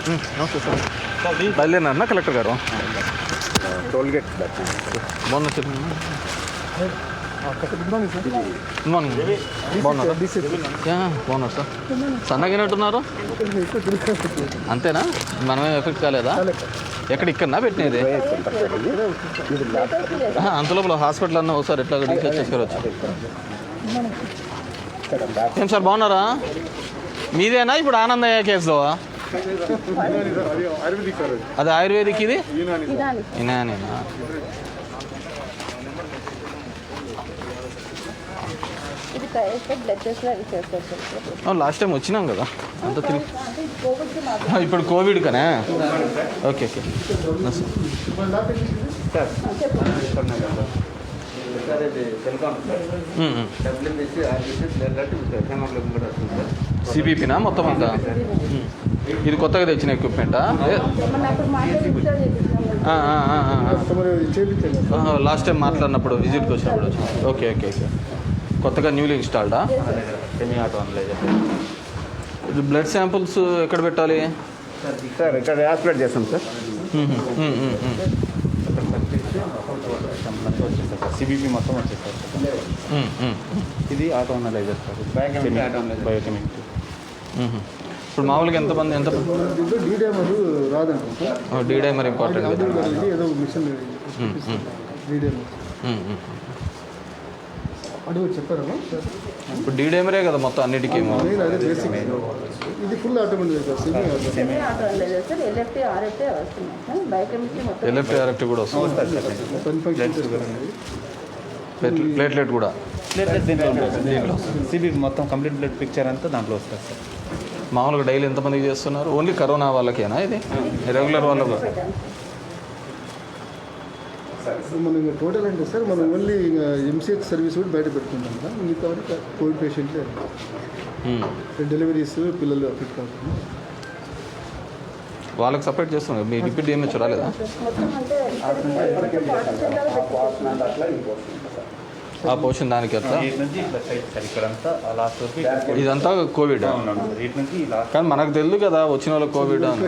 నమస్తే sir. బయలుదేరినా collector గారు? Tollgate బాగున్నా సార్. Good morning. బాగున్నారా? బాగున్నారు సార్. సన్నగినట్టున్నారు. అంతేనా? మనమే ఎఫెక్ట్ కాలేదా? ఎక్కడ ఇక్కడనా పెట్టినది? అంతలోపల హాస్పిటల్ అన్న ఒకసారి ఎట్లా డిశ్చార్జ్ చేసుకోవచ్చు. ఏం సార్ బాగున్నారా? మీదేనా ఇప్పుడు ఆనందయ్య కేసులో? అది ఆయుర్వేదిక్, ఇది ఇనానేనా? లాస్ట్ టైం వచ్చినాం కదా అంత తిరిగి. ఇప్పుడు కోవిడ్ కనే. Okay okay. సిబిపినా మొత్తం అంతా? ఇది కొత్తగా తెచ్చిన ఎక్విప్మెంటా? లాస్ట్ టైం మాట్లాడినప్పుడు విజిట్కి వచ్చినప్పుడు. Okay okay okay. కొత్తగా న్యూలీ ఇన్స్టాల్డా? Semi auto analyser. ఇది బ్లడ్ శాంపుల్స్ ఎక్కడ పెట్టాలి సార్? ఇక్కడ యాక్టివేట్ చేస్తాం సార్. సిబిపి మొత్తం వచ్చేస్తారు. ఇది ఆటో అనలైజర్ సార్. బయోకెమిక్. ఇప్పుడు మామూలుగా ఎంతమంది ఎంత డీడైమర్ రాదండి. D-dimer important. అడుగు చెప్పారా? ఇప్పుడు డీడైమరే కదా మొత్తం అన్నిటికీ. ఇది ఫుల్ ఆటోమేటిక్. ఎల్ఎఫ్టీ ఆర్ఎఫ్టీ కూడా వస్తుంది. ప్లేట్లెట్ కూడా దీంట్లో సిబిపి మొత్తం కంప్లీట్ బ్లడ్ పిక్చర్ అంతా దాంట్లో వస్తుంది సార్. మామూలుగా డైలీ ఎంతమందికి చేస్తున్నారు? ఓన్లీ కరోనా వాళ్ళకేనా ఇది? రెగ్యులర్ వాళ్ళకు? మనం టోటల్ అంటే సార్ మనం ఓన్లీ ఎంసీహెచ్ సర్వీస్ కూడా బయట పెట్టుకుంటాం కదా. మిగతా కోవిడ్ పేషెంట్లే, డెలివరీస్, పిల్లలు అఫెక్ట్ కాకుండా వాళ్ళకి సపరేట్ చేస్తున్నారు. మీ డిప్యూటీ డిఎంహెచ్ రాలేదా? ఆ పోర్షన్ దానికి ఎట్లా? ఇదంతా కోవిడ్ కానీ మనకు తెలియదు కదా వచ్చిన వాళ్ళకి కోవిడ్ అని.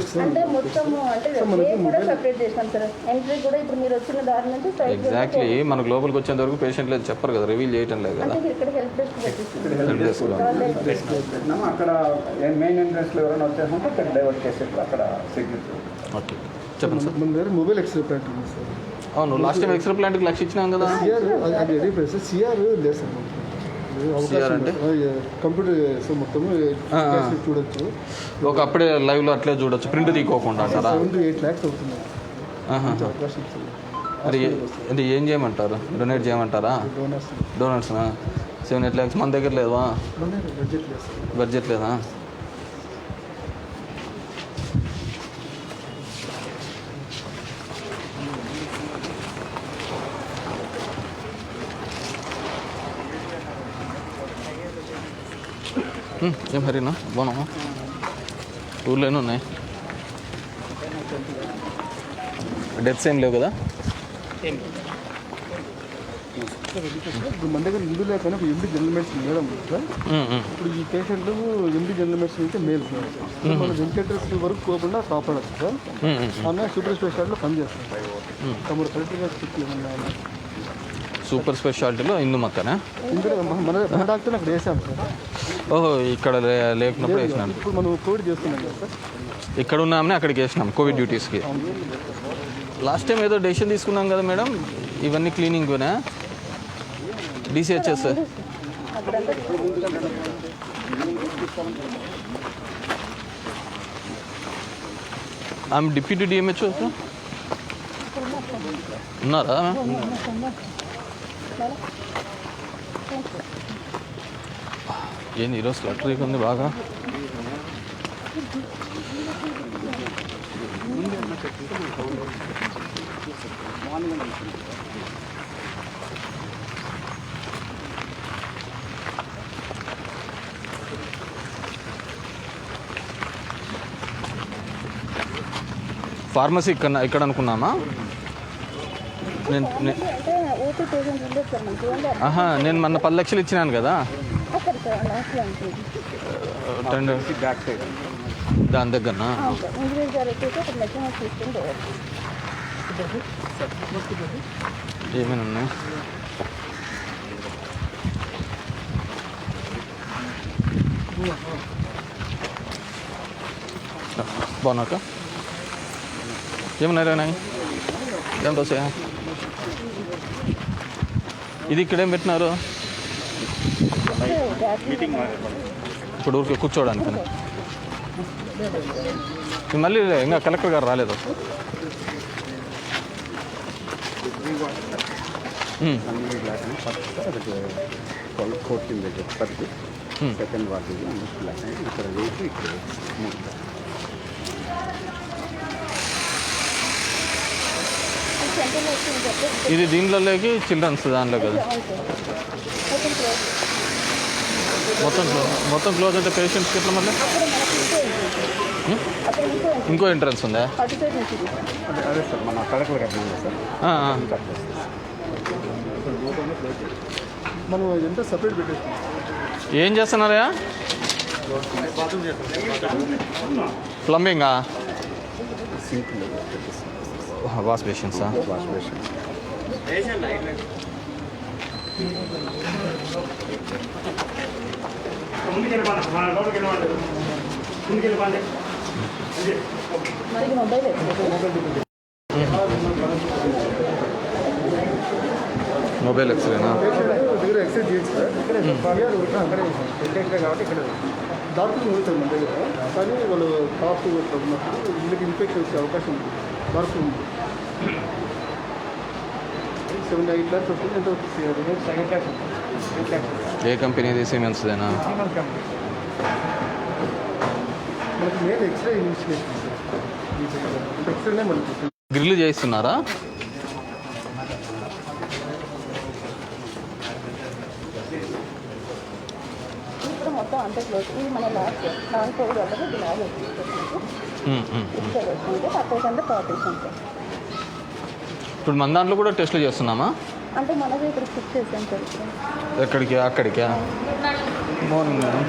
ఎగ్జాక్ట్లీ మనకు లోపలికి వచ్చేంత వరకు పేషెంట్ లేదు చెప్పరు కదా, రివీల్ చేయటం లేదు కదా. అక్కడ మెయిన్ ఎంట్రెన్స్లో ఎవరైనా వచ్చేసంటే అక్కడ డైవర్ట్ చేసేట్లు అక్కడ సెక్యూరిటీ. ఓకే చెప్పండి సార్. మన దగ్గర మొబైల్ ఎక్స్రే ప్లాంట్ ఉంది సార్. అవును, లాస్ట్ టైం ఎక్స్రే ప్లాంట్కి లక్ష ఇచ్చినాం కదా. సిఆర్ లేదు సార్. సిఆర్ అంటే కంప్యూటర్ మొత్తం చూడొచ్చు. ఒక అప్పుడే లైవ్లో అట్లే చూడొచ్చు, ప్రింట్ తీసుకోకుండా అంటారా? 7 to 8 lakhs అవుతుంది. అది అంటే ఏం చేయమంటారు? డొనేట్ చేయమంటారా? డోనర్స్నా? 7-8 lakhs మన దగ్గర లేవా? బడ్జెట్ లేదా? ఏం హరినా బాగున్నావా? ఊర్లోనే ఉన్నాయి. డెత్స్ ఏం లేవు కదా? ఇప్పుడు మన దగ్గర ఇందు లేకపోయినా ఒక ఎండి జనరల్ మెడిసిన్ మేడం సార్. ఇప్పుడు ఈ పేషెంట్లు ఎండి జనరల్ మెడిసిన్ అయితే మేలు సార్. మన వెంకటేశ్వర వరకు పోకుండా కాపాడచ్చు సార్. ఆమె సూపర్ స్పెషాలిటీలో పనిచేస్తాం. తమ్ముడు కరెక్ట్గా చెప్పి ఏమన్నా సూపర్ స్పెషాలిటీలో ఇందు మక్కనా? ఇందులో మన డాక్టర్ అక్కడ వేసాం సార్. ఓహో, ఇక్కడ లేకున్నప్పుడు వేసినాను. ఇప్పుడు మనం కోవిడ్ చేస్తున్నాం కదా సార్. ఇక్కడ ఉన్నామని అక్కడికి వేసినాం కోవిడ్ డ్యూటీస్కి. లాస్ట్ టైం ఏదో డెసిషన్ తీసుకున్నాం కదా మేడం, ఇవన్నీ క్లీనింగ్నా? డిసిహెచ్ఎస్ ఆమె డిప్యూటీ డిఎంహెచ్ ఉన్నారా? ఏంది ఈరోజు లెటరీగా ఉంది బాగా. ఫార్మసీ ఇక్కడ అనుకున్నామా? నేను మొన్న 10 లక్షలు ఇచ్చినాను కదా. 10 దాని దగ్గరనా? ఇంజనీర్ గారు వచ్చేసి ఒక మెషిన్ తీసుకుని పోవచ్చు. ఏమైనా ఉన్నాయి? బాగున్నాక ఏమన్నారా నాయ్? ఎంత వస్తాయా? ఇది ఇక్కడేం పెట్టినారు? ఇప్పుడు ఊరికి కూర్చోవడానికి మళ్ళీ ఇంకా కలెక్టర్ గారు రాలేదు. సెకండ్ వార్డు ఇక్కడ వేసి ఇక్కడ ఇది దీంట్లోకి చిల్డ్రన్స్ దాంట్లో కదా? మొత్తం క్లోజ్ అంటే పేషెంట్స్కి ఎట్లా మళ్ళీ? ఇంకో ఎంట్రన్స్ ఉందా? అదే సార్ మన కలెక్టర్ గారు సార్ మనం ఎంత సపరేట్ పెట్టేస్తాం. ఏం చేస్తున్నారా? ప్లంబింగా? సింపుల్ వాష్ బేషన్సా? వాష్ బేసిన్ మరి మొబైల్ మొబైల్ ఎక్స్రేనా? దగ్గర ఎక్సైజ్ చేయొచ్చు సార్. అక్కడే కాబట్టి ఇక్కడ డాక్టర్లు వెళ్తారు మన దగ్గర. కానీ వాళ్ళు కాఫ్ ఉన్నప్పుడు వీళ్ళకి ఇన్ఫెక్షన్ వచ్చే అవకాశం ఉంది. వర్క్ ఉంది. 7-8 lakhs వస్తుంది. ఎంత వస్తుంది? 7 lakhs వస్తుంది. ఏ కంపెనీ? ఇది సిమెన్స్దేనా? మనకి మెయిన్ ఎక్స్రే ఇన్వెస్టిగేషన్ సార్. ఎక్స్రేనే మనకి గ్రిల్ చేస్తున్నారా? ఇప్పుడు మొత్తం అంత క్లోజ్. ఇది మన లాస్ట్ కోవిడ్ వల్ల ఇది లాగ్ వచ్చింది. Percent partition sir. ఇప్పుడు మన దాంట్లో కూడా టెస్ట్లు చేస్తున్నామా? అంటే మనది ఇక్కడ ఫిక్స్ చేసాం సార్. ఎక్కడికి? అక్కడికా? Morning madam.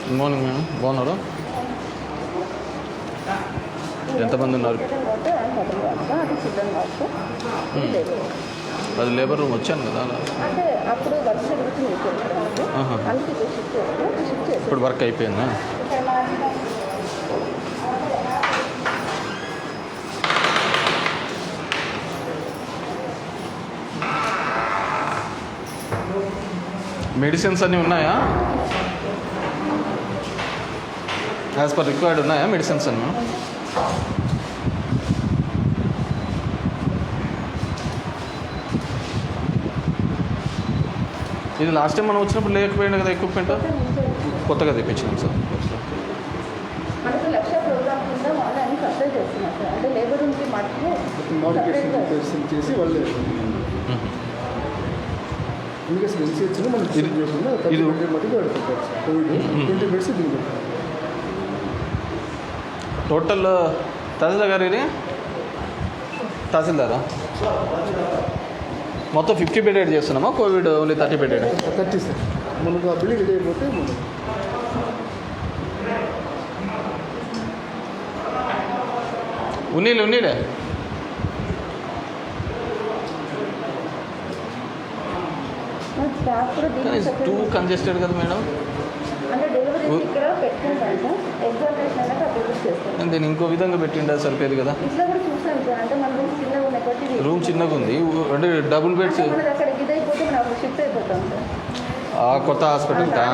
Good morning madam. బాగున్నారా? ఎంతమంది ఉన్నారు? అది చిల్డ్రన్ వార్డ్. అది లేబర్ రూమ్ వచ్చాను కదా. అంటే అప్పుడు వర్క్ జరుగుతుంది అందుకే షిఫ్ట్ చేస్తాం. ఇప్పుడు వర్క్ అయిపోయిందా? మెడిసిన్స్ అన్నీ ఉన్నాయా? యాజ్ పర్ రిక్వైర్డ్ ఉన్నాయా మెడిసిన్స్ అన్నీ? ఇది లాస్ట్ టైం మనం వచ్చినప్పుడు లేకపోయింది కదా ఎక్విప్మెంట్? కొత్తగా తెప్పించినాం సార్. మనకు లక్ష ప్రోగ్రామ్ కింద వాళ్ళు అన్ని సప్లై చేస్తున్నారు సార్. అంటే లేబర్ రూమ్కి మటుకు మోడిఫికేషన్ చేసి వాళ్ళు ఇంకా ఎన్సీహెచ్లో మనం ఇది మటుకు వాడుకుంటారు సార్. కోవిడ్ 20 బెడ్స్ దీనికి టోటల్ తహసీల్దార్ గారు ఇది తహసీల్దారా? మొత్తం 50 బెడెడ్ చేస్తున్నామా? Covid only 30 bedded? 30 సార్. మనకు ఆ బిల్డింగ్ రెడీ అయిపోతే మనం ఉన్నీలే స్టాఫ్ కూడా కానీ టూ కంజెస్టెడ్ కదా మేడం. అంటే డెలివరీ ఇక్కడ పెట్టుకుంటాను సార్. ఎగ్జామినేషన్ అయినాక అప్రూవ్ చేస్తాను. నేను ఇంకో విధంగా పెట్టిండే సరిపోయేది కదా. ఇట్లా కూడా చూసాను సార్. అంటే మన రూమ్ చిన్నగా ఉన్నాయి కాబట్టి రూమ్ చిన్నగా ఉంది అంటే డబుల్ బెడ్స్. మనది అక్కడ ఇదైపోతే మనం అక్కడ షిఫ్ట్ అయిపోతాం సార్. కొత్త హాస్పిటల్కా?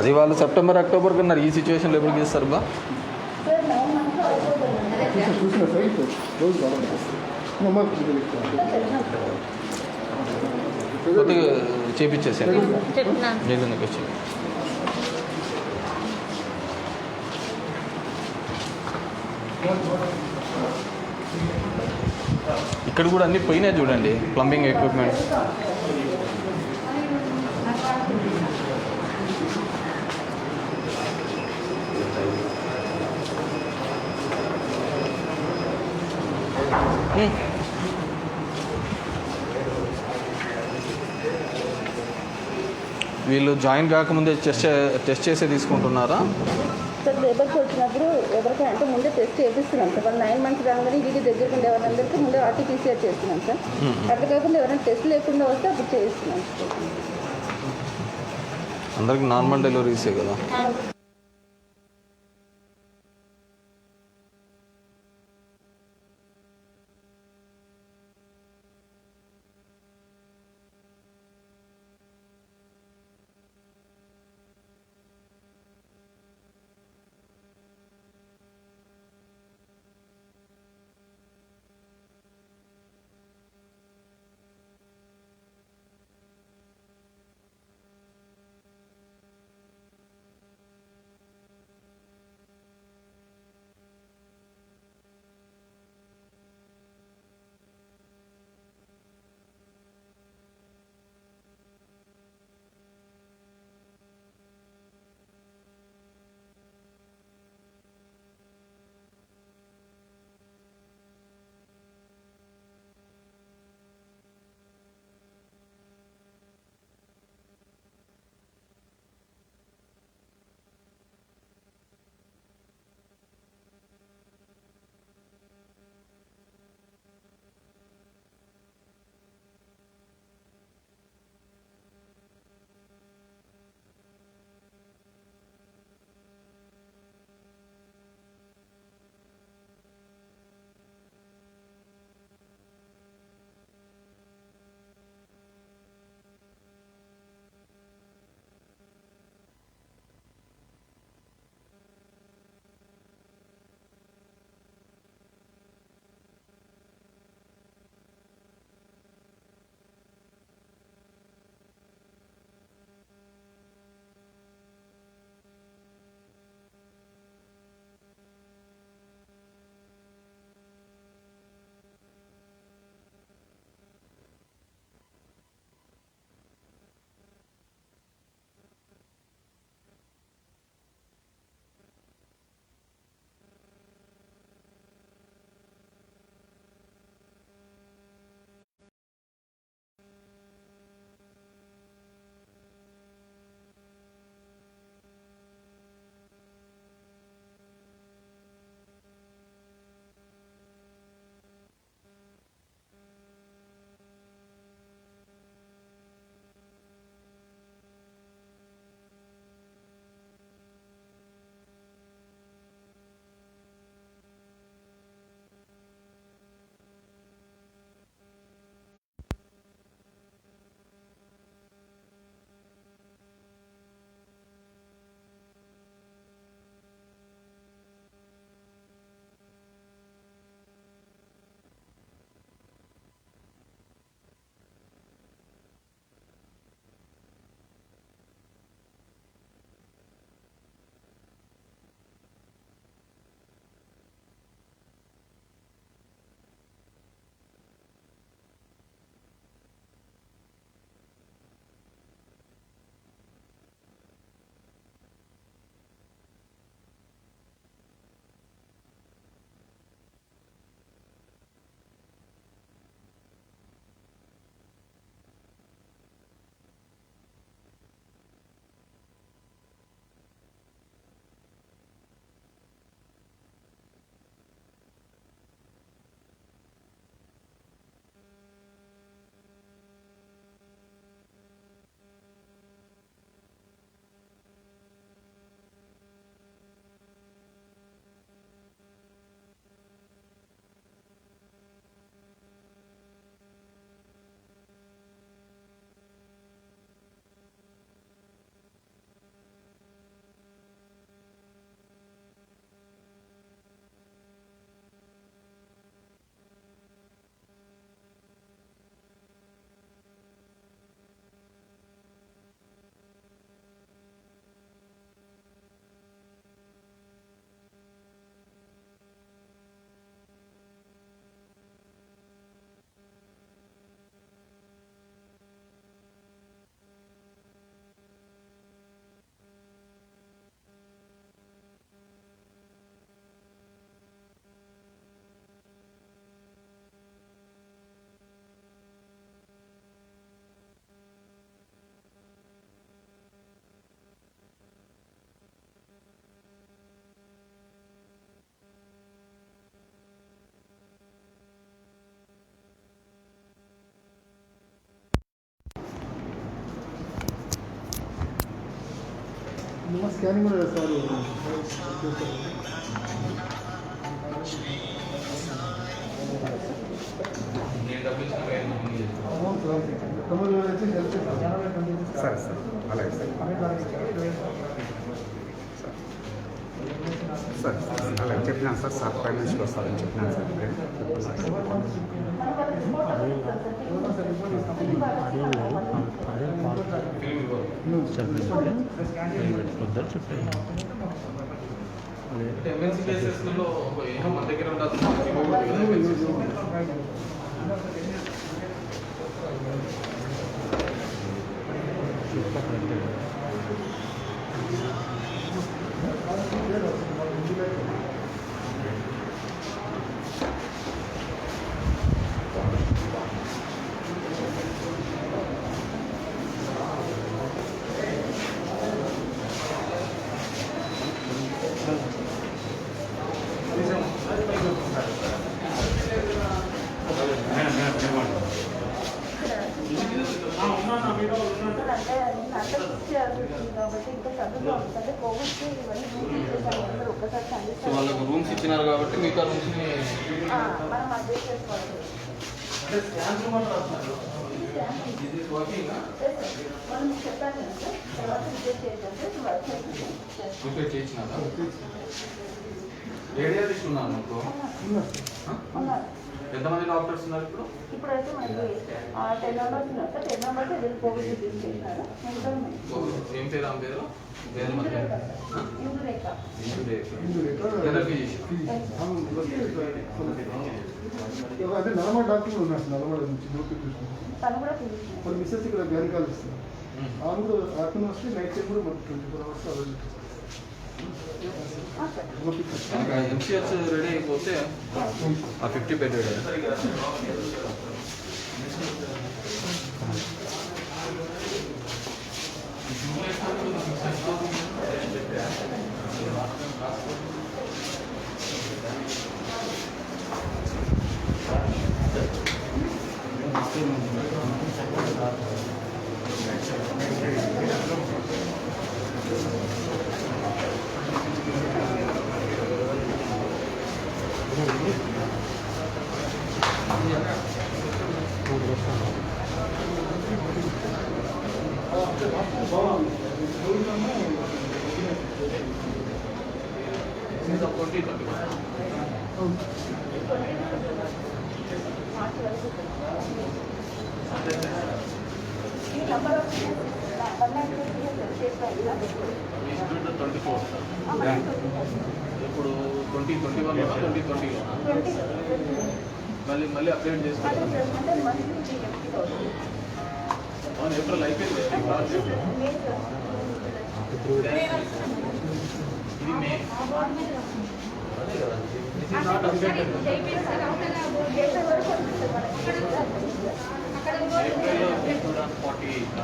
అది వాళ్ళు సెప్టెంబర్ అక్టోబర్ కన్నారు. ఈ సిచ్యువేషన్లో ఎప్పుడు చేస్తారు బా? సార్ 9 months అయిపోతుంది. చూసిన సార్ రోజు కావాలి. కొద్దిగా చేపించేసాను చెప్తున్నాను. ఏదైనా వచ్చి ఇక్కడ కూడా అన్నీ పోయినాయి చూడండి. ప్లంబింగ్ ఎక్విప్మెంట్ వీళ్ళు జాయిన్ కాకముందే టెస్ట్ చేసే తీసుకుంటున్నారా? సార్ లేబర్కి వచ్చినప్పుడు ఎవరికైనా అంటే ముందే టెస్ట్ చేపిస్తున్నాం సార్. వాళ్ళు 9 months రాగానే వీడి దగ్గరికి ఉండే వాళ్ళందరికీ ముందే ఆర్టీపీసీఆర్ చేస్తున్నాం సార్. అట్లా కాకుండా ఎవరైనా టెస్ట్ లేకుండా వస్తే అప్పుడు చేయిస్తున్నాం సార్. అందరికి నార్మల్ డెలివరీసే కదా. స్కానింగ్ కూడా సార్ సరే సార్ అలాగే సార్ అలాగే చెప్పినాను సార్ సార్ ఫైనాన్స్కి వస్తారని చెప్పినాను సార్ ఎంఎన్సీ కేసెస్లో మన దగ్గర ఉండదు. సో వాళ్ళకు రూమ్స్ ఇచ్చినారు కాబట్టి మిగతా రూమ్స్ని మనం అడ్జస్ట్ చేసుకోవాలి. మనం చెప్పాను కదా సార్, తర్వాత రిజెక్ట్ చేయాలి. ప్రిపేర్ చేయించినారా? రేడియాలజిస్ట్ ఉన్నారు మీకు? ఎంతమంది డాక్టర్స్ ఉన్నారు ఇప్పుడు? ఇప్పుడైతే మనకి 10 మెంబర్స్ ఉన్నారు సార్. 10 మెంబర్స్ వీళ్ళు కోవిడ్ రిలీజ్ చేసినారు. ఏం పేరు ఆమె పేరు? ఇందురేఖ అదే నలమా డాక్టర్లు ఉన్నారు నలమా నుంచి తను కూడా పిలిచింది. కొన్ని మిస్సెస్ ఇక్కడ గైనకాలు ఇస్తారు. ఆమె కూడా ఆఫ్టర్నూన్ వస్తే నైట్ టైం కూడా మనకు 24 hours అవైలబుల్. ఎంసీహెచ్ రెడీ అయిపోతే ఆ 50 బెడ్ ఈ నంబర్ ఆఫ్ ఇప్పుడు 2021 మళ్ళీ అప్డేట్ చేసుకోవాలి. ఏప్రిల్ అయిపోయింది. ఇది మే. అదే కదా, దిస్ ఈజ్ నాట్ అప్డేటెడ్. ఏప్రిల్లో 48.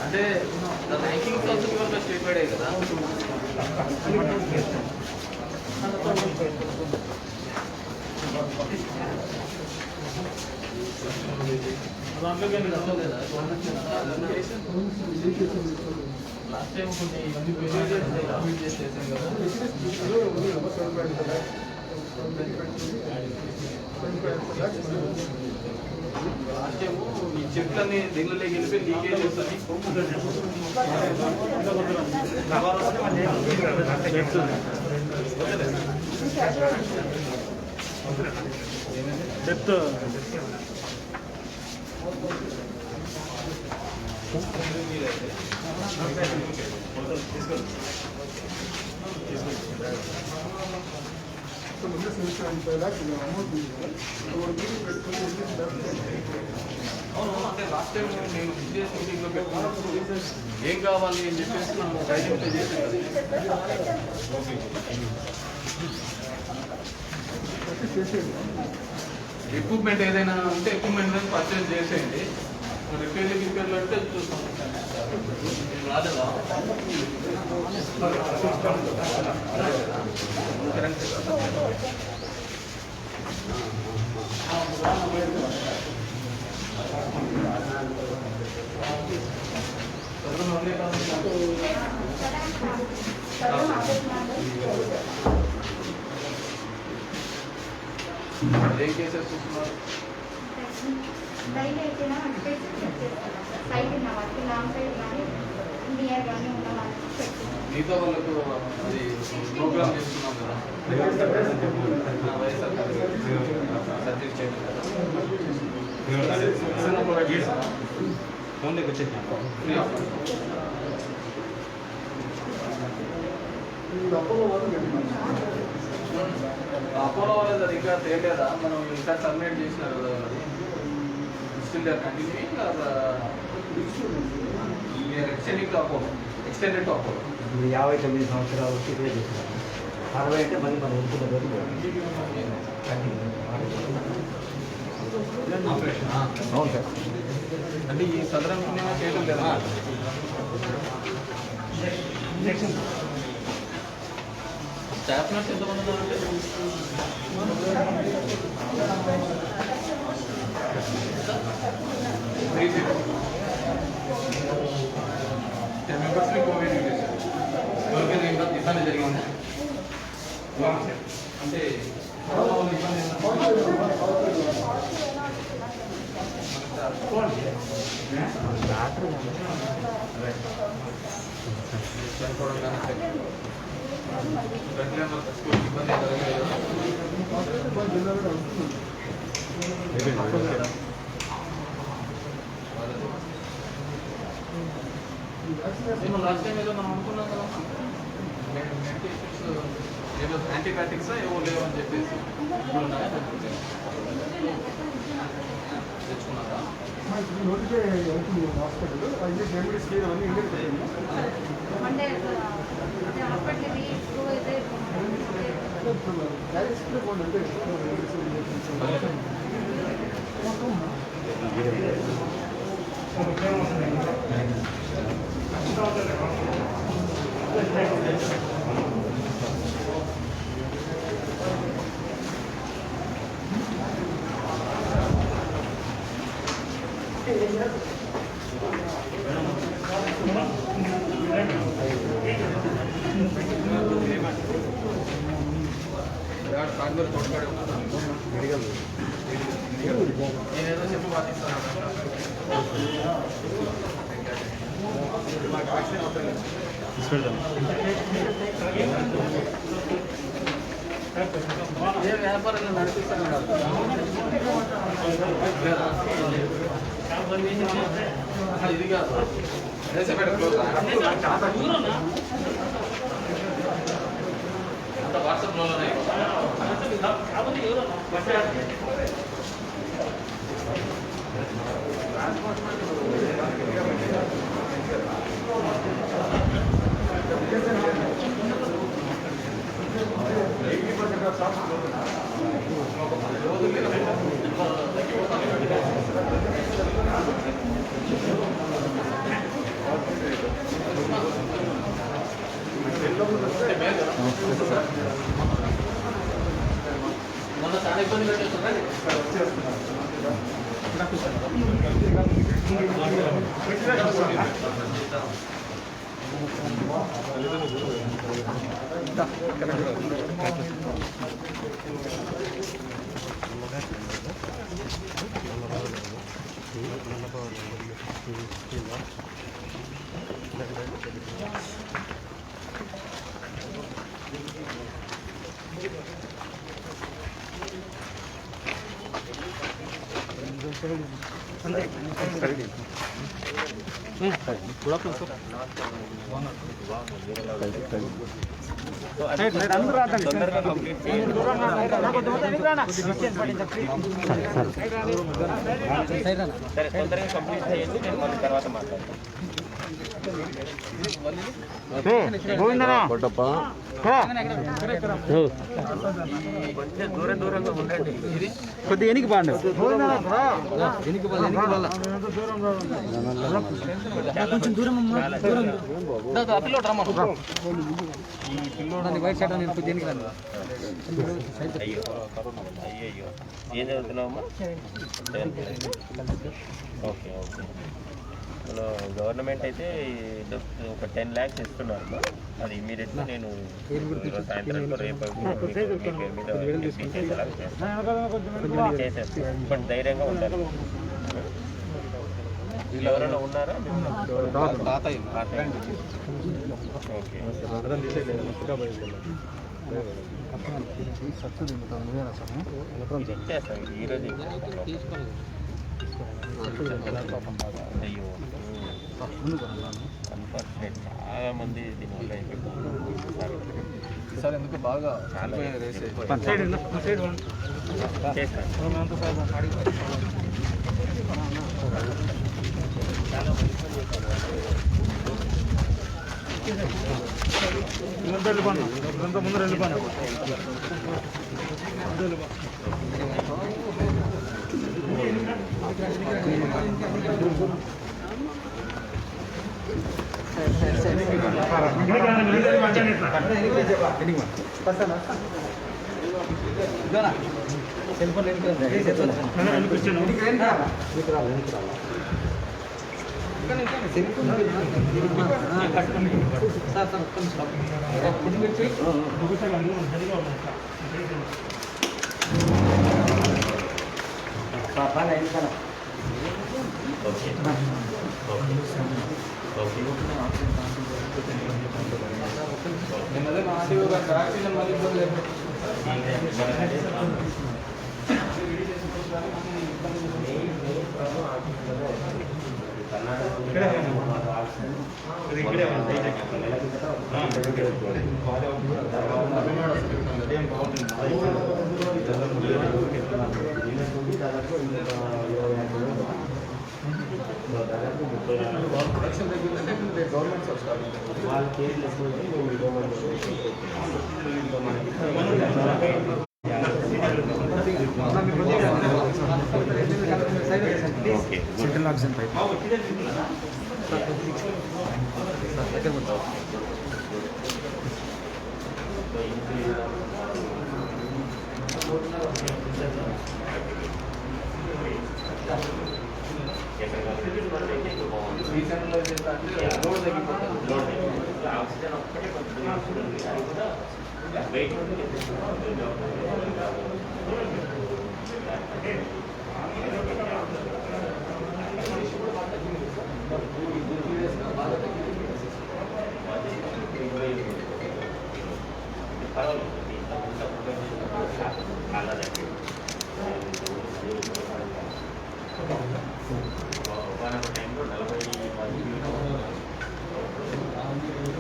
అంటే ర్యాంకింగ్ ఆల్సో స్టేట్ కదా. లాస్ట్ టైం కొన్ని ఇవన్నీ చేసాం కదా. లాస్ట్ టైం ఈ చెట్లన్నీ దీనిలోకి వెళ్ళిపోయి లీకేజ్ చేస్తుంది. డెప్త్ ముందు 75 lakhs అమౌంట్ అవును, అంటే లాస్ట్ టైం నేను బిజినెస్ మీటింగ్లో పెట్టుకున్నప్పుడు ఏం కావాలి అని చెప్పేసి మనం ఐడెంటిఫై చేసాం కదా. ఎక్విప్మెంట్ ఏదైనా ఉంటే ఎక్విప్మెంట్ పర్చేజ్ చేసేయండి. రిపేర్లు అంటే చూస్తాం రాలేదా ఏం కేసెస్ చూస్తున్నారు డైలీ అయితేనా అంటే సైడ్ ఉన్న వాళ్ళకి లాంగ్ సైడ్ కానీ నియర్ కానీ ఉన్న వాళ్ళకి చెక్ మిగతా వాళ్ళకు అది ప్రోగ్రామ్ చేస్తున్నాం కదా వైఎస్ఆర్ సర్జరీ చేయడం ఫోన్లోకి వచ్చేసాను ఫ్రీ ఆఫ్ అపోలో వాళ్ళది అది ఇంకా తెలియదా మనం ఇంకా సబ్మిట్ చేసినారు కదా still they are continuing extending to Apollo extended to Apollo 59 సంవత్సరాలు ఇదే చేస్తున్నారు 60 అంటే మళ్ళీ మనం ఉంటున్న అవును సార్ అంటే ఈ సదరం చేయడం లేదా స్టాఫ్ నర్స్ ఎంతమంది ఉన్నారంటే 10 మెంబర్స్ని కోవిడ్ చేశారు ఎవరికైనా ఇబ్బంది జరిగిందా అంటే కరోనా వల్ల ఇబ్బంది చనిపోవడం కానీ ఇబ్బంది లాస్ట్ టైం ఏదో మనం అనుకున్నాం కదా మెడికేషన్స్ ఏదో యాంటీబయాటిక్స్ ఏవో లేవని చెప్పేసి ఇప్పుడు తెచ్చుకున్నారా నోటిఫై అవుతుంది హాస్పిటల్ అయితే రెమెడీస్ అవన్నీ ఇండియన్ అంటే హాస్పిటల్కి ప్రూవ్ అయితే క్యారెక్టర్స్లో పోండి నేనేదో చెప్పి పాటిస్తాను ఏ వ్యాపారంగా నడిపిస్తాను ఇది కాదు క్లోజ్ అంత వాట్సాప్లోనే మొన్న చాలా ఇబ్బంది పెట్టేస్తున్నారు తొందరగా కంప్లీట్ చేయండి నేను మళ్ళీ తర్వాత మాట్లాడతాను. కొట్టప్ప కొద్దిగా ఎనికి బాండి కొంచెం దూరం వైట్ షర్ట్ నేను కొద్దిగా ఎనికి రాను. అయ్యో ఏం చదువుతున్నావమ్మా? Okay okay. మన గవర్నమెంట్ అయితే ఒక 10 lakhs ఇస్తున్నారమ్మా. అది ఇమీడియట్గా నేను సాయంత్రం రేపు చేసేస్తాను. బట్ ధైర్యంగా ఉండాలి. వీళ్ళు ఎవరైనా ఉన్నారా? ఓకే ఇచ్చేస్తాను ఈరోజు. అయ్యో అన్ఫార్చునేట్, చాలా మంది దీనివల్ల సార్ ఎందుకు బాగా చాలా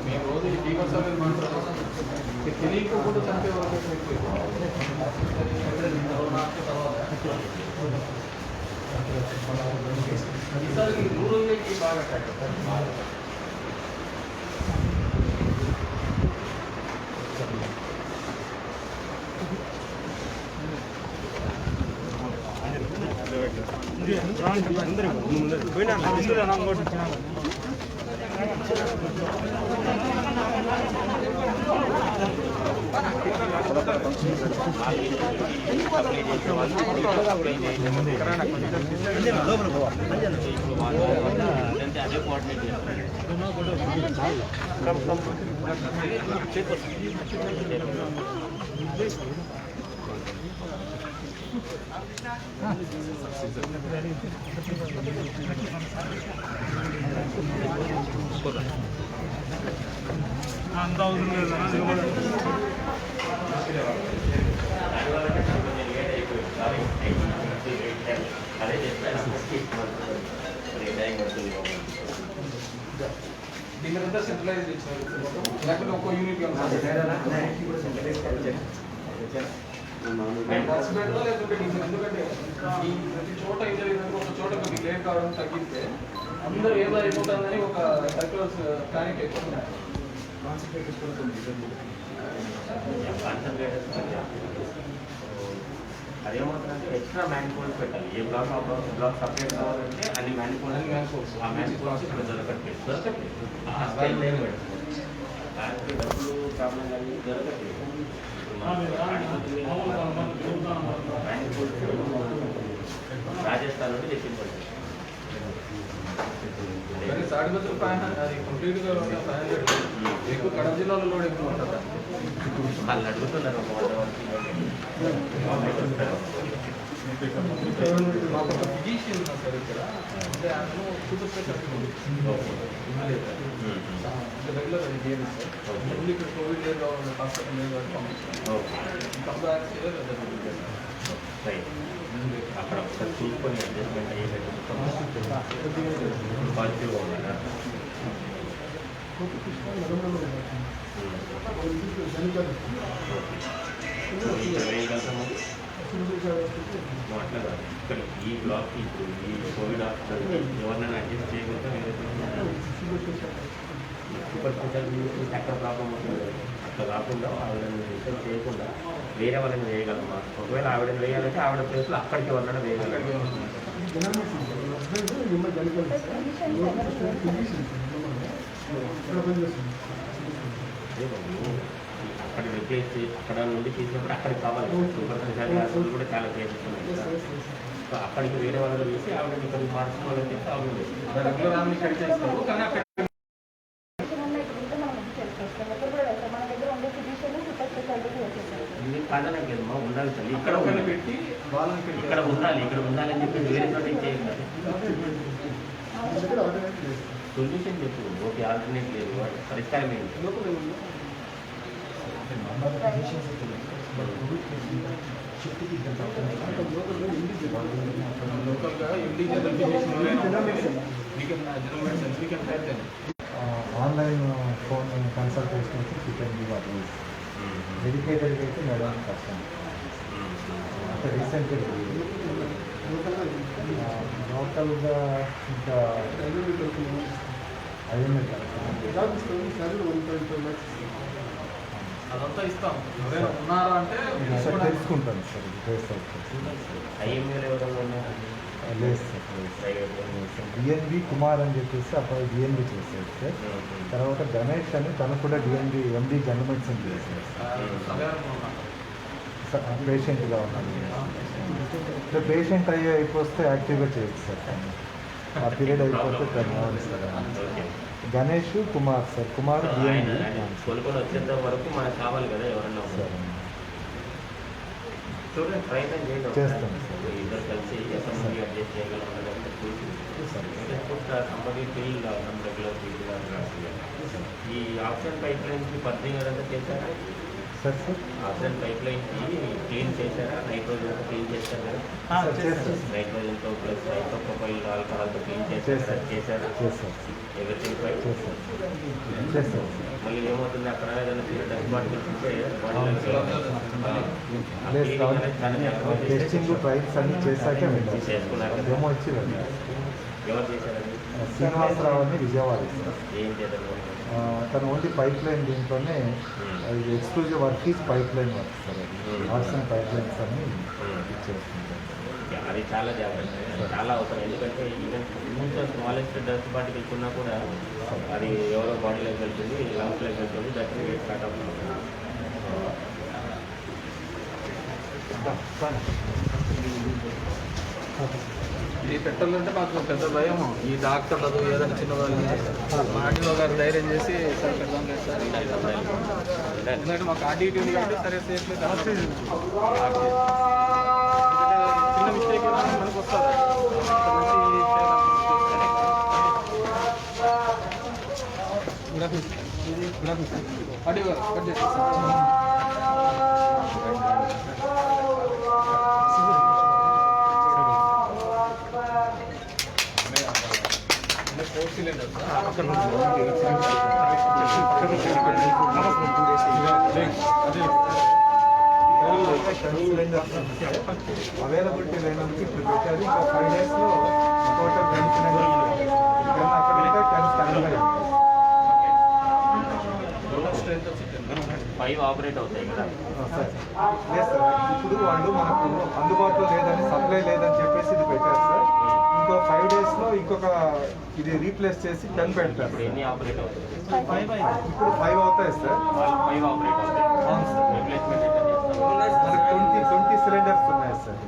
మేము రోజు ఈ ఫీవర్స్ అనేది మాట్లాడుతున్నాం. తెలియక కూడా చంపే వరకు ఈసారి రూరల్కి బాగా దీనికంతా సెంట్రలైజ్ చేసినారు, లేకపోతే ఒక్కో యూనిట్ లేకుంటే ఎందుకంటే ఈ ప్రతి చోట ఇంజరీ ఒక చోట మీకు లేట్ కావడం తగ్గితే అందరూ ఏదో అయిపోతుందని ఒక సర్క్యులర్స్ ప్లానింగ్ ఎక్కువ అదేమవుతుందంటే ఎక్స్ట్రా మ్యాన్ఫోల్స్ పెట్టాలి. ఏ బ్లాక్ బ్లాక్ సపరేట్ కావాలంటే అన్ని మ్యాన్ఫోల్స్ ఆ మ్యాన్ఫోల్స్ ఇక్కడ దొరకట్లేదు. ఆ స్టైల్ ఏం పెడుతుంది దానికి డబ్బులు ప్రాబ్లం కానీ దొరకట్లేదు. రాజస్థాన్ నుండి తెచ్చింది. సాడిపత్రులు 500 అది కంప్లీట్గా 500 ఎక్కువ కడప జిల్లాలో లోడ్ ఎక్కువ ఉంటుందా? వాళ్ళు అడుగుతున్నారు మాకు ఒక ఫిజిషియన్ ఉన్నారు సార్ ఇక్కడ, అంటే ఆయన super speciality regular GNS sir. ముందు ఇక్కడ కోవిడ్ లేదు హాస్పిటల్ లేదు పంపించాను. అక్కడ ఒకసారి చూసుకొని అడ్జస్ట్మెంట్ అయ్యేటట్టు పాజిటివ్గా ఉన్నారా? వేయగలుగుతాము అట్లా కాదు. ఇక్కడ ఈ బ్లాక్ ఇప్పుడు ఈ కోవిడ్ హాస్పిటల్ ఎవరినైనా అడ్జస్ట్ చేయగలుగుతాం. సూపర్ స్పెషాలిటీ ఎక్కడ ప్రాబ్లం అవుతుంది అట్లా కాకుండా ఆవిడని డిస్టర్బ్ చేయకుండా వేరే వాళ్ళని వేయగలమా? ఒకవేళ ఆవిడని వేయాలంటే ఆవిడ ప్లేస్లో అక్కడికి ఎవరైనా వేయగలరు. అక్కడ రిప్లేస్ చేసి అక్కడ నుండి తీసినప్పుడు అక్కడికి కావాలి. సూపర్ స్పెషాలిటీ హాస్పిటల్ కూడా చాలా కేసెస్ ఉన్నాయి. సో అక్కడికి వేరే వాళ్ళని వేసి ఆవిడని ఇక్కడికి మార్చుకోవాలంటే ప్రాబ్లం లేదు. రెగ్యులర్ ఆమె ఇక్కడ చేస్తారు కానీ అక్కడ ఇది కాదనట్లేదమ్మా, ఉండాలి తల్లి. ఇక్కడ ఒకరిని పెట్టి వాళ్ళని పెట్టి ఇక్కడ ఉండాలి, ఇక్కడ ఉండాలని చెప్పి వేరే చోట చేయాలి. సొల్యూషన్ చెప్పు. ఓకే, ఆల్టర్నేట్ లేదు, పరిష్కారం ఏంటి? లోకల్గా ఎండి general physician online phone consultation వచ్చి చికెన్ గివ్ అడ్వైస్ డెడికేటెడ్గా అయితే మేడం కష్టం. అంటే రీసెంట్గా లోకల్గా ఇంకా అయ్యింది అదంతా ఇస్తాం. ఎవరైనా ఉన్నారా అంటే తెలుసుకుంటాను సార్. డీటెయిల్స్ ఐఎంఏలు ఎవరైనా ఉన్నారా? లేదు సార్. డిఎన్బి కుమార్ అని చెప్పేసి అప్పుడు డిఎన్బి చేశారు సార్. తర్వాత గణేష్ అని తను కూడా డిఎన్బి ఎండి జనరల్ మెడిసిన్ చేశారు సార్. పేషెంట్గా ఉన్నాను. పేషెంట్ అయిపోతే యాక్టివ్గా చేయొచ్చు సార్. ఆ పీరియడ్ అయిపోతే ధన్యవాదాలు sir. Ganesh Kumar sir. Kumar DNB కొనుక్కొని వచ్చేంత వరకు మనకు కావాలి కదా ఎవరన్నా సార్. చూడండి, ప్రయత్నం చేయండి. చేస్తాను సార్. ఇద్దరు కలిసి ఎంతమంది అడ్జస్ట్ చేయగలం చూసి సంబంధి ఫీల్ మనం రెగ్యులర్ ఫీల్. ఈ ఆక్సిజన్ పైప్ లైన్కి బర్నింగ్ అదంతా చేశారా? సార్ సార్ ఆక్సిజన్ పైప్ లైన్కి క్లీన్ చేశారా? నైట్రోజన్తో క్లీన్ చేశారు కదా? నైట్రోజన్తో ప్లస్ ఐసోప్రోపైల్ ఆల్కహాల్తో క్లీన్ చేశారా? Everything fine. మళ్ళీ ఏమవుతుంది అక్కడ ఏదైనా డస్ట్ పార్టికల్స్ ఉంటే టెస్టింగ్ ట్రైల్స్ అన్ని చేశాకే చేసుకున్నారు. ఏమో వచ్చి ఎవరు చేశారండి? శ్రీనివాసరావు అని విజయవాడ సార్. ఏం చేద్దాం? తను ఓన్లీ పైప్ లైన్ దీంట్లోనే exclusive work is pipe line work sir. అది ఆర్సన్ పైప్ లైన్స్ అన్ని ఇచ్చేస్తుంటారు. అది చాలా జాగ్రత్త, చాలా అవసరం. ఎందుకంటే ఈవెన్ కొంచెం స్మాలెస్ట్ డస్ట్ పార్టికల్స్ ఉన్నా కూడా అది ఎవరో బాడీలోకి వెళ్తుంది, లంగ్స్లోకి వెళ్తుంది, దట్ స్టార్ట్ అవుతుంది. ఇది పెట్టాలంటే మాకు పెద్ద భయం. ఈ డాక్టర్లకు ఏదైనా చిన్న వాళ్ళు ఆర్టీఓ గారు ధైర్యం చేసి సార్ పెడదాం లేదు సార్. ఎందుకంటే మాకు ఆర్టీటీ ఉంది కాబట్టి సరే సేఫ్ చిన్న మిస్టేక్ మనకు వస్తుంది. ఆర్టీఓ గారు కట్ చేసి అవైలబిలిటీ లేనందుకు ఇప్పుడు పెట్టారు. ఇంకా 5 days టోటల్ 5 ఆపరేట్ అవుతాయి కదా. సార్ లేదు సార్, ఇప్పుడు వాళ్ళు మనకు అందుబాటులో లేదని, సప్లై లేదని చెప్పేసి ఇది పెట్టారు సార్. ఇంకో 5 డేస్లో ఇంకొక ఇది రీప్లేస్ చేసి 10 పెడతారు. ఇప్పుడు ఎన్ని ఆపరేట్ అవుతాయి? ఇప్పుడు 5 అవుతాయి సార్. 5 ఆపరేట్ అవుతాయి. అవును సార్. రిప్లేస్మెంట్ ఎట్లా చేస్తాం? మనకి 20 సిలిండర్స్ ఉన్నాయి సార్.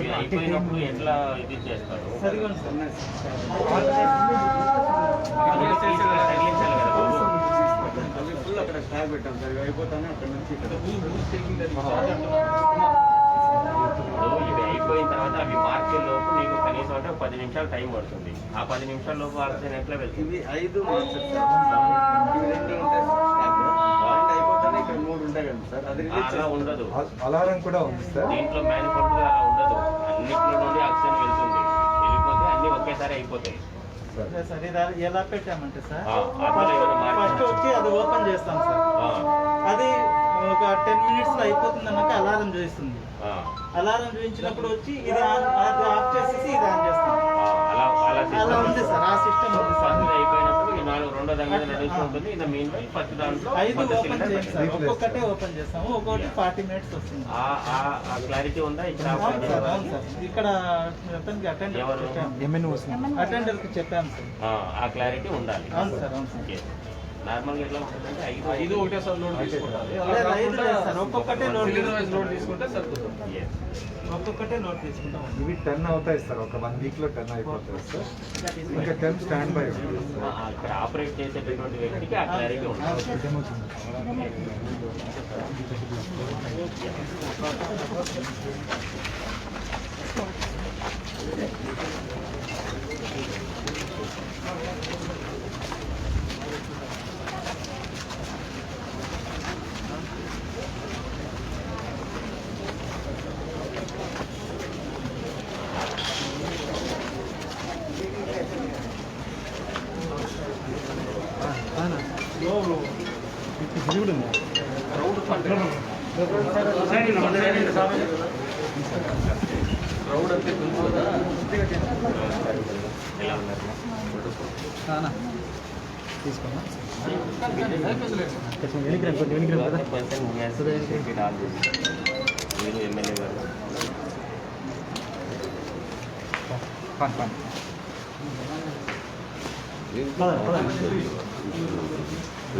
ఇవి అయిపోయినప్పుడు ఎట్లా ఇది చేస్తారు? తగిలించాలి కదా బాబు. ఫుల్ అక్కడ స్టాక్ పెట్టాం సార్, అయిపోతానే అక్కడ నుంచి ఇక్కడ ఇప్పుడు ఇవి అయిపోయిన తర్వాత అవి మార్కే లోపు నీకు కనీసం అంటే 10 నిమిషాలు టైం పడుతుంది. ఆ 10 నిమిషాల లోపు ఆక్సిజన్ ఎట్లా వెళ్తుంది? ఇవి 5 మార్చర్ సార్, ఇవి 2 ఉంటాయి సార్ స్టాక్ అయిపోతానే ఇక్కడ 3 ఉంటాయి కదా సార్, అది అలా ఉండదు. అలారం కూడా ఉంది సార్. దీంట్లో మ్యానుఫ్యాక్చర్ అలా ఉండదు. అన్నింటిలో నుండి ఆక్సిజన్ వెళ్తుంది, వెళ్ళిపోతే అన్ని ఒకేసారి అయిపోతాయి. సార్ ఇది ఎలా పెట్టామంటే సార్, అట్లా ఏమైనా ఫస్ట్ వచ్చి అది ఓపెన్ చేస్తాం సార్. అది ఒక 10 మినిట్స్లో అయిపోతుంది అన్నాక అలారం చూపిస్తుంది. అలారం చూపించినప్పుడు వచ్చి ఇది అది ఆఫ్ చేసేసి ఇది ఆన్ చేస్తాం. అలా ఉంది సార్, ఆ సిస్టమ్ ఉంది సార్. ఫస్ట్ అయిపోయినప్పుడు ఈ 4 రెండో దాని మీద నడుస్తుంటుంది. ఇది మీన్ వైల్ ఫస్ట్ దాంట్లో 5 ఓపెన్ చేయండి సార్, ఒక్కొక్కటే ఓపెన్ చేస్తాము. ఒక్కొక్కటి 40 మినిట్స్ వస్తుంది. ఆ క్లారిటీ ఉందా ఇక్కడ? అవును సార్, అవును సార్. ఇక్కడ అతనికి అటెండర్కి చెప్పాము సార్. ఆ క్లారిటీ ఉండాలి. అవును సార్, అవును సార్. ఓకే. నార్మల్గా ఎట్లా ఉంటుందంటే 5 ఒకటేసారి లోడ్ తీసుకుంటారు, లేదు, 5 లేదు సార్, ఒక్కొక్కటే లోడ్ లోడ్ తీసుకుంటే సరిపోతుంది. ఒక్కొక్కటే లోడ్ తీసుకుంటాం. ఇవి 10 అవుతాయి సార్, ఒక 1 వీక్లో 10 అయిపోతాయి సార్. ఇంకా 10 స్టాండ్ బై ఉంటుంది సార్. ఇక్కడ ఆపరేట్ చేసేటటువంటి వ్యక్తికి ఆ క్లారిటీ ఉంటుంది. క్రౌడ్ అంటే ఎలా ఉన్నారు? మీరు ఎమ్మెల్యే గారు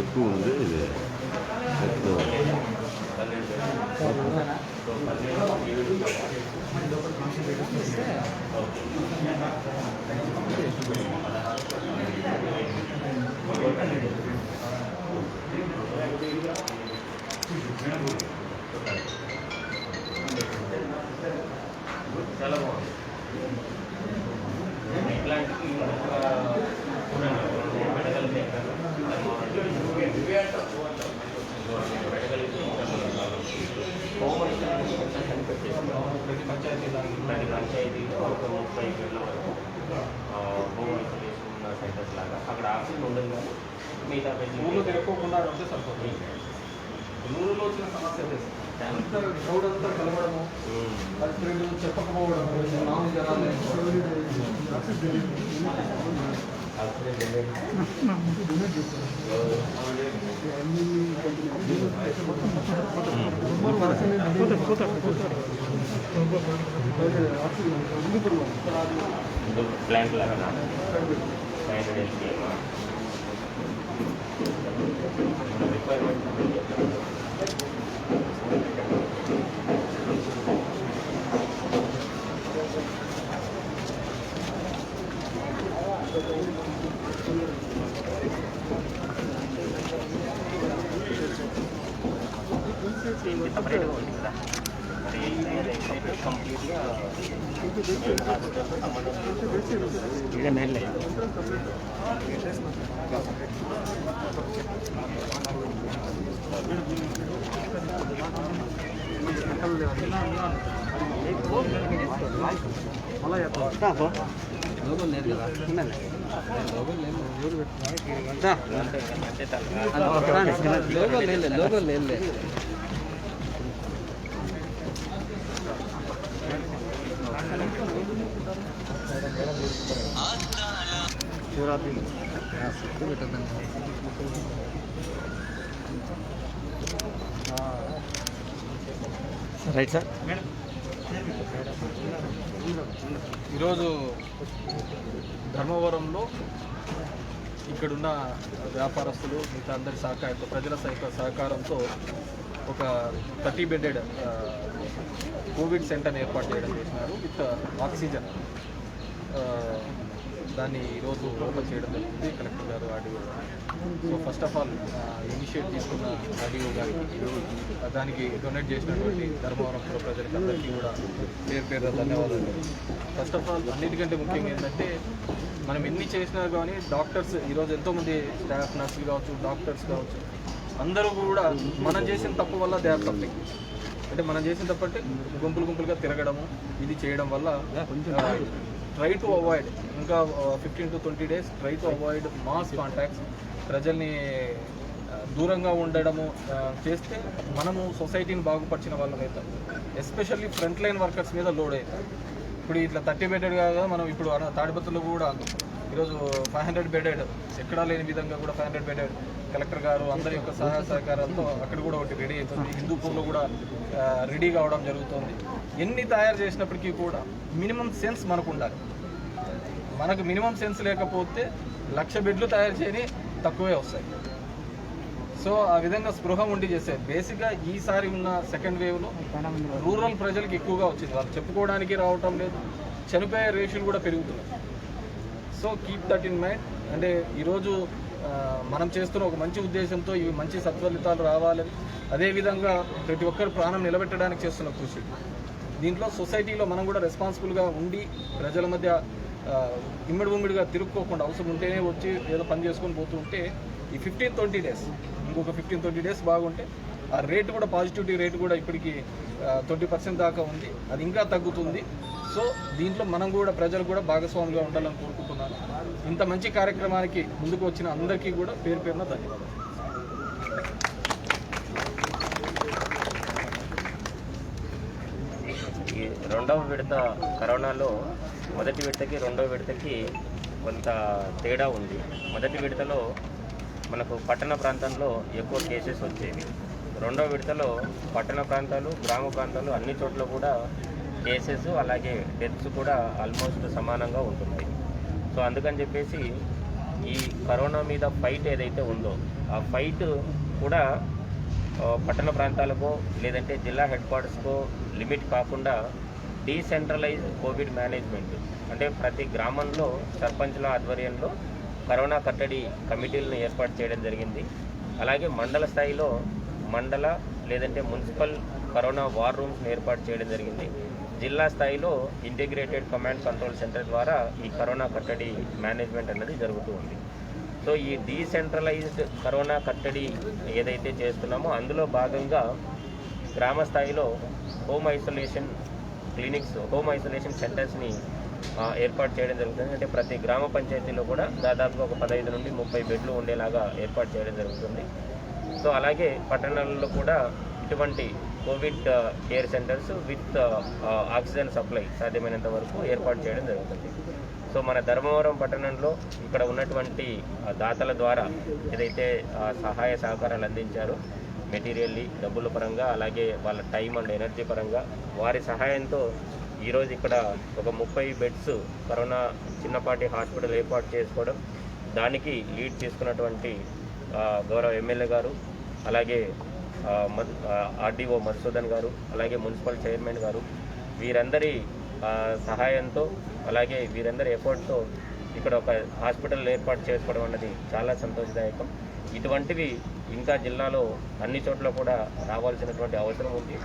ఎక్కువ ఉంది ఇది ఎక్కువ చాలా బాగుంది. ఇట్లాంటి ప్రతి పంచాయతీలో ఒక 30 వేల వరకు హోమ్ ఐసోలేషన్ ఉన్న సెంటర్స్ లాగా అక్కడ ఆక్సిజన్ ఉండదు, కానీ మిగతా ఊళ్ళో తిరగకుండా ఉంటే సరిపోతుంది. ఊళ్ళో వచ్చిన సమస్య అదే సార్, క్రౌడ్ అంతా కలవడము, అది చెప్పకపోవడం, మామూలు జనాలు ప్లాంట్ లాగా రిక్వైర్మెంట్ సపరేట్గా ఉంది కదా, మరి కంప్లీట్గా ఇదే నెల్లే. లోగోలు లేదు కదా, లోగోలు లేదు. Shivaratri right sir. ఈరోజు ధర్మవరంలో ఇక్కడున్న వ్యాపారస్తులు మిగతా అందరి సహకారంతో ప్రజల సహకారంతో ఒక 30 బెడెడ్ కోవిడ్ సెంటర్ని ఏర్పాటు చేయడం చేసినారు విత్ ఆక్సిజన్. దాన్ని ఈరోజు ఓపెన్ చేయడం జరుగుతుంది కలెక్టర్ గారు, ఆర్డీఓ గారు. So first of all initiate తీసుకున్న ఆర్డీఓ గారికి, దానికి డొనేట్ చేసినటువంటి ధర్మవరం పుర ప్రజలకి అందరికీ కూడా పేరు ధన్యవాదాలు. ఫస్ట్ ఆఫ్ ఆల్ అన్నిటికంటే ముఖ్యంగా ఏంటంటే మనం ఎన్ని చేసినా కానీ డాక్టర్స్ ఈరోజు ఎంతోమంది స్టాఫ్, నర్సులు కావచ్చు, డాక్టర్స్ కావచ్చు, అందరూ కూడా మనం చేసిన తప్పు వల్ల దే ఆర్ సఫరింగ్. అంటే మనం చేసిన తప్పు అంటే గుంపులుగా తిరగడము, ఇది చేయడం వల్ల ట్రై టు అవాయిడ్ ఇంకా 15 to 20 days try to avoid mass contacts, ప్రజల్ని దూరంగా ఉండడము చేస్తే మనము సొసైటీని బాగుపరిచిన వాళ్ళం అవుతాం. ఎస్పెషల్లీ ఫ్రంట్ లైన్ వర్కర్స్ మీద లోడ్ అవుతాం. ఇప్పుడు ఇట్లా 30 బెడెడ్ కాగా మనం ఇప్పుడు తాడిపత్రిలో కూడా ఈరోజు 500 బెడెడ్, ఎక్కడా లేని విధంగా కూడా 500 బెడెడ్ కలెక్టర్ గారు అందరి యొక్క సహాయ సహకారాలతో అక్కడ కూడా ఒకటి రెడీ అవుతుంది. హిందూపూర్లో కూడా రెడీ కావడం జరుగుతుంది. ఎన్ని తయారు చేసినప్పటికీ కూడా మినిమం సెన్స్ మనకు ఉండాలి. మనకు మినిమం సెన్స్ లేకపోతే 1,00,000 బెడ్లు తయారు చేయని తక్కువే వస్తాయి. సో ఆ విధంగా స్పృహ ఉండి చేస్తే బేసిక్గా ఈసారి ఉన్న సెకండ్ వేవ్లో రూరల్ ప్రజలకు ఎక్కువగా వచ్చింది. వాళ్ళు చెప్పుకోవడానికి రావటం లేదు, చనిపోయే రేషియోలు కూడా పెరుగుతున్నాయి. So keep that in mind. అంటే ఈరోజు మనం చేస్తున్న ఒక మంచి ఉద్దేశంతో ఇవి మంచి సత్ఫలితాలు రావాలని, అదేవిధంగా ప్రతి ఒక్కరు ప్రాణం నిలబెట్టడానికి చేస్తున్న కృషి. దీంట్లో సొసైటీలో మనం కూడా రెస్పాన్సిబుల్గా ఉండి ప్రజల మధ్య ఇమ్మడిగా తిరుక్కోకుండా అవసరం ఉంటేనే వచ్చి ఏదో పని చేసుకొని పోతుంటే ఈ 15-20 days, ఇంకొక 15-20 days బాగుంటే ఆ రేటు కూడా, పాజిటివిటీ రేటు కూడా ఇప్పటికీ 20% దాకా ఉంది. అది ఇంకా తగ్గుతుంది. సో దీంట్లో మనం కూడా ప్రజలు కూడా భాగస్వామిగా ఉండాలని కోరుకుంటున్నాను. ఇంత మంచి కార్యక్రమానికి ముందుకు వచ్చిన అందరికీ కూడా పేరున ధన్యవాదాలు. ఈ రెండవ విడత కరోనాలో మొదటి విడతకి రెండవ విడతకి కొంత తేడా ఉంది. మొదటి విడతలో మనకు పట్టణ ప్రాంతంలో ఎక్కువ కేసెస్ వచ్చేవి. రెండవ విడతలో పట్టణ ప్రాంతాలు, గ్రామ ప్రాంతాలు అన్ని చోట్ల కూడా కేసెస్ అలాగే డెత్స్ కూడా ఆల్మోస్ట్ సమానంగా ఉంటున్నాయి. సో అందుకని చెప్పేసి ఈ కరోనా మీద ఫైట్ ఏదైతే ఉందో ఆ ఫైట్ కూడా పట్టణ ప్రాంతాలకో లేదంటే జిల్లా హెడ్ క్వార్టర్స్కో లిమిట్ కాకుండా డీసెంట్రలైజ్ కోవిడ్ మేనేజ్మెంట్, అంటే ప్రతి గ్రామంలో సర్పంచ్ల ఆధ్వర్యంలో కరోనా కట్టడి కమిటీలను ఏర్పాటు చేయడం జరిగింది. అలాగే మండల స్థాయిలో మండల లేదంటే మున్సిపల్ కరోనా వార్ రూమ్స్ని ఏర్పాటు చేయడం జరిగింది. జిల్లా స్థాయిలో ఇంటిగ్రేటెడ్ కమాండ్ కంట్రోల్ సెంటర్ ద్వారా ఈ కరోనా కట్టడి మేనేజ్మెంట్ అనేది జరుగుతూ ఉంది. సో ఈ డీసెంట్రలైజ్డ్ కరోనా కట్టడి ఏదైతే చేస్తున్నామో అందులో భాగంగా గ్రామ స్థాయిలో home isolation clinics, home isolation సెంటర్స్ని ఏర్పాటు చేయడం జరుగుతుంది. అంటే ప్రతి గ్రామ పంచాయతీలో కూడా దాదాపుగా ఒక 15 నుండి 30 బెడ్లు ఉండేలాగా ఏర్పాటు చేయడం జరుగుతుంది. సో అలాగే పట్టణాలలో కూడా ఇటువంటి Covid care centres with oxygen supply సాధ్యమైనంత వరకు ఏర్పాటు చేయడం జరుగుతుంది. సో మన ధర్మవరం పట్టణంలో ఇక్కడ ఉన్నటువంటి దాతల ద్వారా ఏదైతే సహాయ సహకారాలు అందించారో మెటీరియల్లీ, డబ్బుల పరంగా, అలాగే వాళ్ళ టైం అండ్ ఎనర్జీ పరంగా వారి సహాయంతో ఈరోజు ఇక్కడ ఒక 30 బెడ్స్ కరోనా చిన్నపాటి హాస్పిటల్ ఏర్పాటు చేసుకోవడం, దానికి లీడ్ తీసుకున్నటువంటి గౌరవ ఎమ్మెల్యే గారు, అలాగే ఆర్డీఓ మధుసూదన్ గారు, అలాగే మున్సిపల్ చైర్మన్ గారు, వీరందరి సహాయంతో అలాగే వీరందరి ఎఫర్ట్తో ఇక్కడ ఒక హాస్పిటల్ ఏర్పాటు చేసుకోవడం అన్నది చాలా సంతోషదాయకం. ఇటువంటివి ఇంకా జిల్లాలో అన్ని చోట్ల కూడా రావాల్సినటువంటి అవసరం ఉంది.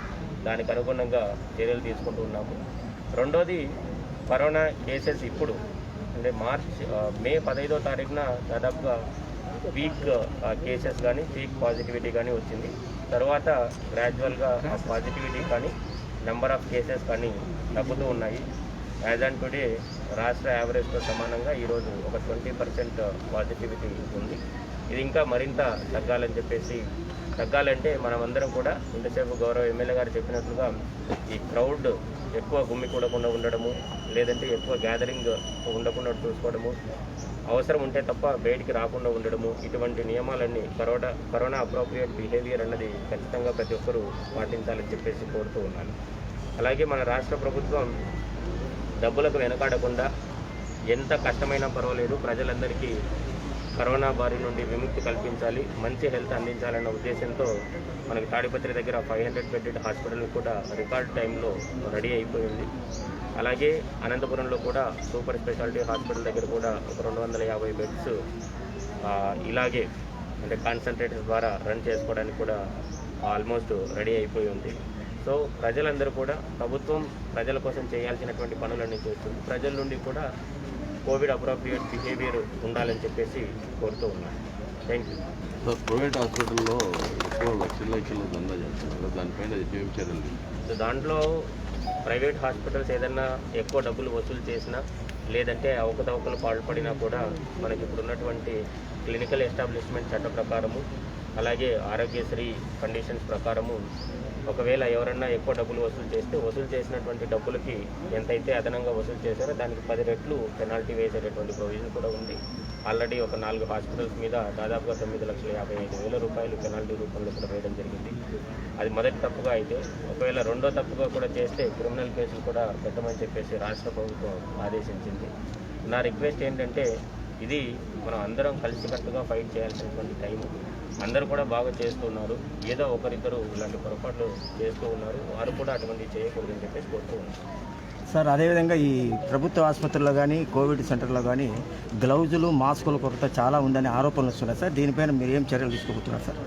దానికి అనుగుణంగా చర్యలు తీసుకుంటూ ఉన్నాము. రెండోది, కరోనా కేసెస్ ఇప్పుడు అంటే మే 15వ తారీఖున దాదాపుగా పీక్ కేసెస్ కానీ పీక్ పాజిటివిటీ కానీ వచ్చింది. తర్వాత గ్రాడ్యువల్గా పాజిటివిటీ కానీ నెంబర్ ఆఫ్ కేసెస్ కానీ తగ్గుతూ ఉన్నాయి. యాజ్ ఆన్ టుడే రాష్ట్ర యావరేజ్తో సమానంగా ఈరోజు ఒక 20% పాజిటివిటీ ఉంది. ఇది ఇంకా మరింత తగ్గాలంటే మనమందరం కూడా ఇంతసేపు గౌరవ ఎమ్మెల్యే గారు చెప్పినట్లుగా ఈ క్రౌడ్ ఎక్కువ గుమ్మికూడకుండా ఉండడము, లేదంటే ఎక్కువ గ్యాదరింగ్ ఉండకుండా చూసుకోవడము, అవసరం ఉంటే తప్ప బయటికి రాకుండా ఉండడము, ఇటువంటి నియమాలన్నీ కరోనా అప్రోప్రియేట్ బిహేవియర్ అన్నది ఖచ్చితంగా ప్రతి ఒక్కరూ పాటించాలని చెప్పేసి కోరుతూ ఉన్నాను. అలాగే మన రాష్ట్ర ప్రభుత్వం డబ్బులకు వెనకాడకుండా ఎంత కష్టమైనా పర్వాలేదు ప్రజలందరికీ కరోనా బారి నుండి విముక్తి కల్పించాలి, మంచి హెల్త్ అందించాలన్న ఉద్దేశంతో మనకి తాడిపత్రి దగ్గర 500 బెడ్డెడ్ హాస్పిటల్ కూడా రికార్డ్ టైంలో రెడీ అయిపోయింది. అలాగే అనంతపురంలో కూడా సూపర్ స్పెషాలిటీ హాస్పిటల్ దగ్గర కూడా ఒక 250 బెడ్స్ ఇలాగే అంటే కాన్సన్ట్రేటర్ ద్వారా రన్ చేసుకోవడానికి కూడా ఆల్మోస్ట్ రెడీ అయిపోయి ఉంది. సో ప్రజలందరూ కూడా ప్రభుత్వం ప్రజల కోసం చేయాల్సినటువంటి పనులన్నీ చేస్తుంది. ప్రజల నుండి కూడా కోవిడ్ అప్రోప్రియేట్ బిహేవియర్ ఉండాలని చెప్పేసి కోరుతూ ఉన్నాను. Thank you. సార్, ప్రైవేట్ హాస్పిటల్లో ఎక్కువ లక్షల దందా చేస్తున్నారు, దానిపైన ఏం చర్యలు? సో దాంట్లో ప్రైవేట్ హాస్పిటల్స్ ఏదన్నా ఎక్కువ డబ్బులు వసూలు చేసినా లేదంటే అవకతవకలు పాల్పడినా కూడా మనకి ఇప్పుడు ఉన్నటువంటి క్లినికల్ ఎస్టాబ్లిష్మెంట్ చట్ట ప్రకారము అలాగే ఆరోగ్యశ్రీ కండిషన్స్ ప్రకారము ఒకవేళ ఎవరన్నా ఎక్కువ డబ్బులు వసూలు చేసినటువంటి డబ్బులకి ఎంతైతే అదనంగా వసూలు చేశారో దానికి 10 రెట్లు పెనాల్టీ వేసేటటువంటి ప్రొవిజన్ కూడా ఉంది. ఆల్రెడీ ఒక 4 హాస్పిటల్స్ మీద దాదాపుగా 9,55,000 రూపాయలు పెనాల్టీ రూపంలో కూడా వేయడం జరిగింది. అది మొదటి తప్పుగా అయితే, ఒకవేళ రెండో తప్పుగా కూడా చేస్తే క్రిమినల్ కేసులు కూడా పెట్టమని చెప్పేసి రాష్ట్ర ప్రభుత్వం ఆదేశించింది. నా రిక్వెస్ట్ ఏంటంటే ఇది మనం అందరం కలిసికట్టుగా ఫైట్ చేయాల్సినటువంటి టైం. అందరూ కూడా బాగా చేస్తున్నారు, ఏదో ఒకరిద్దరు ఇలాంటి పొరపాట్లు చేస్తూ ఉన్నారు, వారు కూడా అటువంటివి చేయకూడదని చెప్పేసి కోరుతూ ఉన్నారు. సార్, అదేవిధంగా ఈ ప్రభుత్వ ఆసుపత్రుల్లో కానీ కోవిడ్ సెంటర్లో కానీ గ్లౌజులు మాస్కుల కొరత చాలా ఉందని ఆరోపణలు వస్తున్నాయి సార్. దీనిపైన మీరు ఏం చర్యలు తీసుకోబోతున్నారు సార్?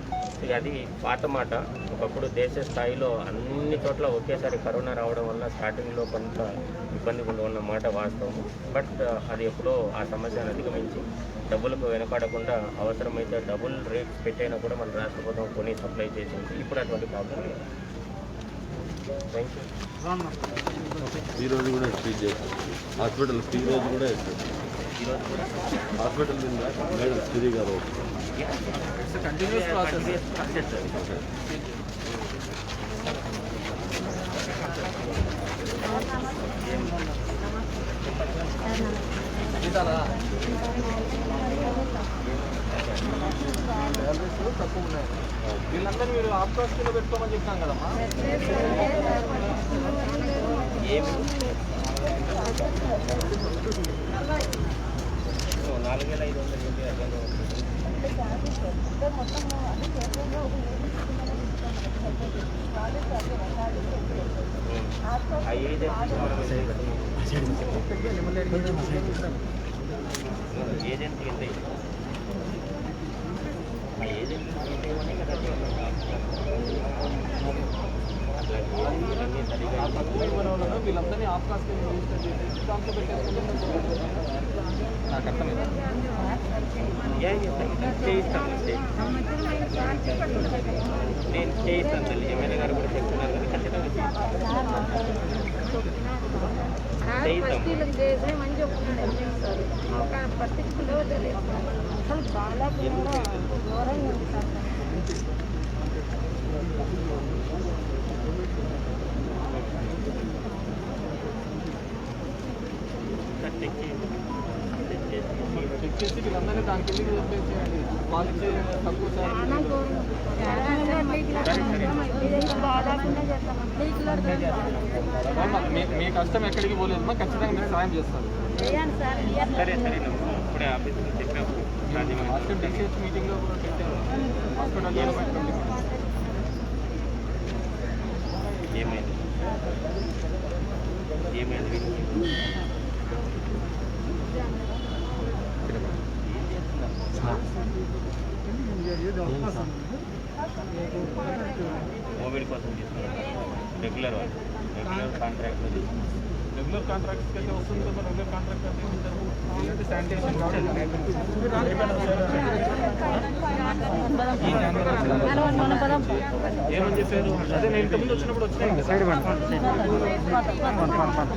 అది పాత మాట. ఒకప్పుడు దేశ స్థాయిలో అన్ని చోట్ల ఒకేసారి కరోనా రావడం వల్ల స్టార్టింగ్లో కొంత ఇబ్బంది ఉన్న మాట వాస్తవం. బట్ అది ఎప్పుడో ఆ సమస్యను అధిగమించి డబ్బులకు వెనకాడకుండా అవసరమైతే డబుల్ రేట్స్ పెట్టైనా కూడా మన రాష్ట్ర ప్రభుత్వం కొని సప్లై చేసింది. ఇప్పుడు అటువంటి ప్రాబ్లం లేదు. Thank you. ఈరోజు కూడా ట్రీట్ చేస్తారు హాస్పిటల్, ఈరోజు కూడా హాస్పిటల్ మేడం శ్రీ గారు కంటిన్యూస్ ప్రాసెస్. తక్కువ ఉన్నాయి. వీళ్ళందరూ మీరు ఆఫ్కాస్ట్లో పెట్టుకోమని చెప్తాం కదమ్మా. ఏమి 4,500 ఏజెంట్ ఎంత వీళ్ళందరినీ ఆఫ్కాస్ట్ రిజిస్టర్ చేసి దాంట్లో పెట్టేసుకుంటే నాకు అర్థమైంది. నేను చేయిస్తాను తల్లి, ఎమ్మెల్యే గారు కూడా చెప్తున్నారు కదా, ఖచ్చితంగా చెక్ చేసి వీళ్ళందరినీ దానికి వెళ్ళి చెప్పేసి వాళ్ళు తక్కువ సార్ మీ కష్టం ఎక్కడికి పోలేదు, మా ఖచ్చితంగా మీరు సాయం చేస్తారు. సరే ఇప్పుడే ఆఫీస్లో చెప్పాము. లాస్ట్ డిసిహెచ్ మీటింగ్లో కూడా పెట్టారు హాస్పిటల్. ఏమైంది కోవిడ్ కోసం తీసుకున్నారు రెగ్యులర్ కాంట్రాక్ట్. రెగ్యులర్ కాంట్రాక్ట్స్కి అయితే వస్తుంది కదా. రెగ్యులర్ కాంట్రాక్ట్ అంటే శానిటేషన్ ఏమని చెప్పారు? అదే నేను ఇంతకుముందు వచ్చినప్పుడు వచ్చినాయి కదా.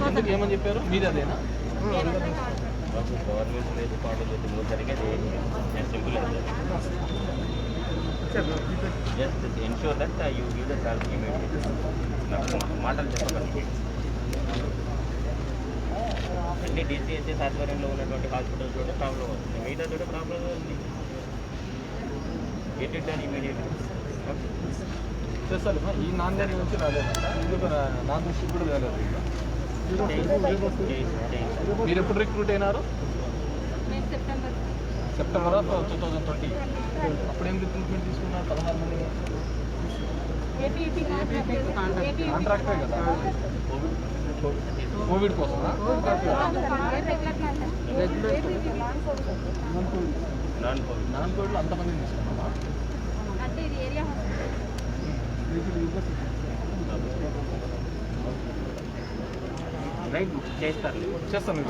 ఎందుకు ఏమని చెప్పారు? మీది అదేనా? బాబు గవర్నమెంట్ లేదు పాటలు లేదు నువ్వు సరిగ్గా చేయండి simple just ensure that you give the salary immediately నాకు మాటలు చెప్పకండి అన్ని డిసిహెచ్ఎస్ ఆధ్వర్యంలో ఉన్నటువంటి హాస్పిటల్స్ కూడా ప్రాబ్లం వస్తుంది మిగతా కూడా ప్రాబ్లం ఉంది గెట్ ఇట్ డన్ ఇమీడియట్లీ చేస్తాను ఈ నాందేడి నుంచి రాలేదంట ఎందుకు నా దృష్టికి కూడా రాలేదు మీరు ఎప్పుడు రిక్రూట్ అయినారు సెప్టెంబర్ ఆఫ్ 2020 అప్పుడేం రిక్రూట్మెంట్ తీసుకున్నారు 16 మంది కాంట్రాక్టే కదా కోవిడ్ కోసమా నాన్ కోవిడ్లో అంతమంది తీసుకున్నామా రైట్ చేస్తారు చేస్తాను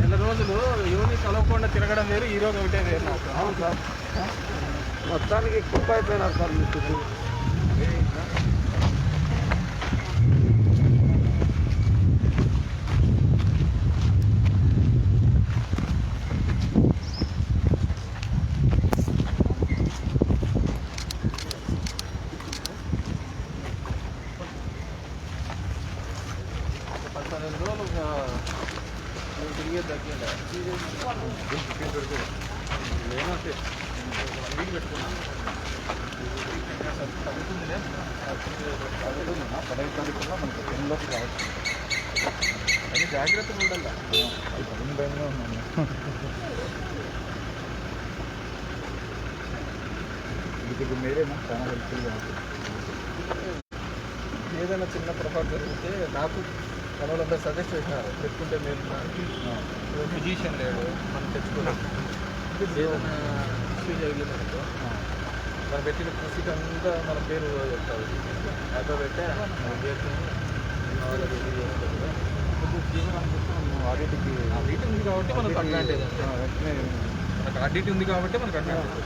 నెల రోజులు యోని కలవకుండా తిరగడం వేరు ఈ రోజు ఒకటే వేరు నాకు. అవును సార్, మొత్తానికి ఎక్కువ అయిపోయినారు సార్ మీకు. తిరిగే తగ్గిందా లేనంటే వీలు పెట్టుకున్నాను తగ్గుతుందిలే తగ్గుతుందన్నా 15 తారీఖులో మనకి 10లోకి రావచ్చు అని జాగ్రత్తగా ఉండాలి భయంగా ఉన్నాను ఇది మీరేనా చాలా హెల్ప్ఫుల్గా ఉంటుంది ఏదైనా చిన్న పొరపాటు జరిగితే నాకు మనోళ్ళంతా సజెస్ట్ చేసినారు పెట్టుకుంటే మీరు ఫిజిషియన్ లేడు మనం తెచ్చుకోలేదు ఏదైనా ఇష్యూ జరిగిందనుకో మనం పెట్టిన కృషికి అంతా మన పేరు చెప్తారు అదో పెట్టే ఆడిట్కి ఆడిట్ ఉంది కాబట్టి మనకు అడ్వాంటేజ్ మనకు ఆడిట్ ఉంది కాబట్టి మనకు అడ్వాంటేజ్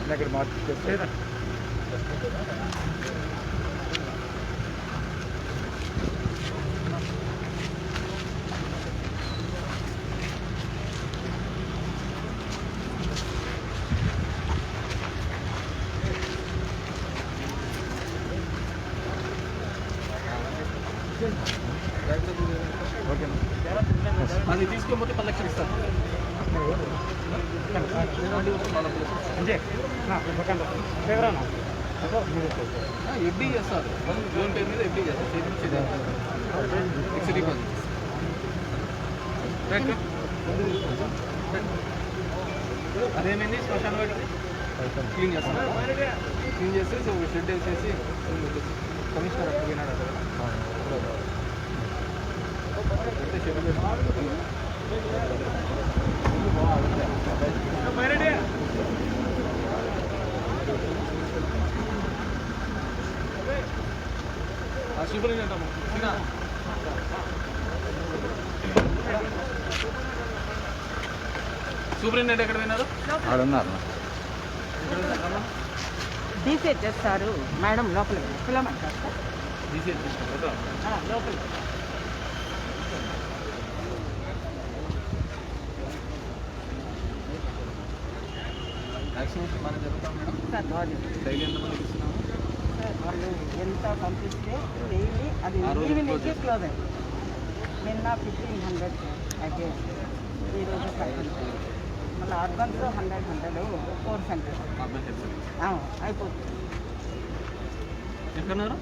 ఇక్కడ మార్చి అది తీసుకోకపోతే 10 లక్షలు ఇస్తాను ఎఫ్డీ చేస్తారు లోన్ పేరు మీద ఎఫ్డీ చేస్తారు ఫిక్స్డ్ డిపాజిట్ అదేమైంది శ్మశాన వాటికి క్లీన్ చేస్తాను క్లీన్ చేసేసి ఒక షెడ్ వేసేసి కమిషనర్ అక్కడ పోయినాడు అక్కడ అంటే షెడ్ సూపరింటెండెంట్ ఎక్కడ పోయినారు ఆడున్నారు డీసీహెచ్ చేస్తారు మేడం లోపల పిల్లమంటారు డీసీఎల్ లోపల వ్యాక్సినేషన్ బాగా జరుగుతాం మేడం సార్ బాగుంది డైలీ ఎంతమందికి ఇస్తున్నాము సార్ వాళ్ళు ఎంత పంపిస్తే డైలీ అది ఆ రోజు ఈవినింగ్కి క్లోజ్ అయింది నిన్న 1500 ప్యాకేజ్ ఈరోజు 500 మళ్ళీ అడ్వాన్స్ 100 4 సెంటర్ అబ్బాయి చెప్పండి అయిపోతుంది ఎక్కడున్నారు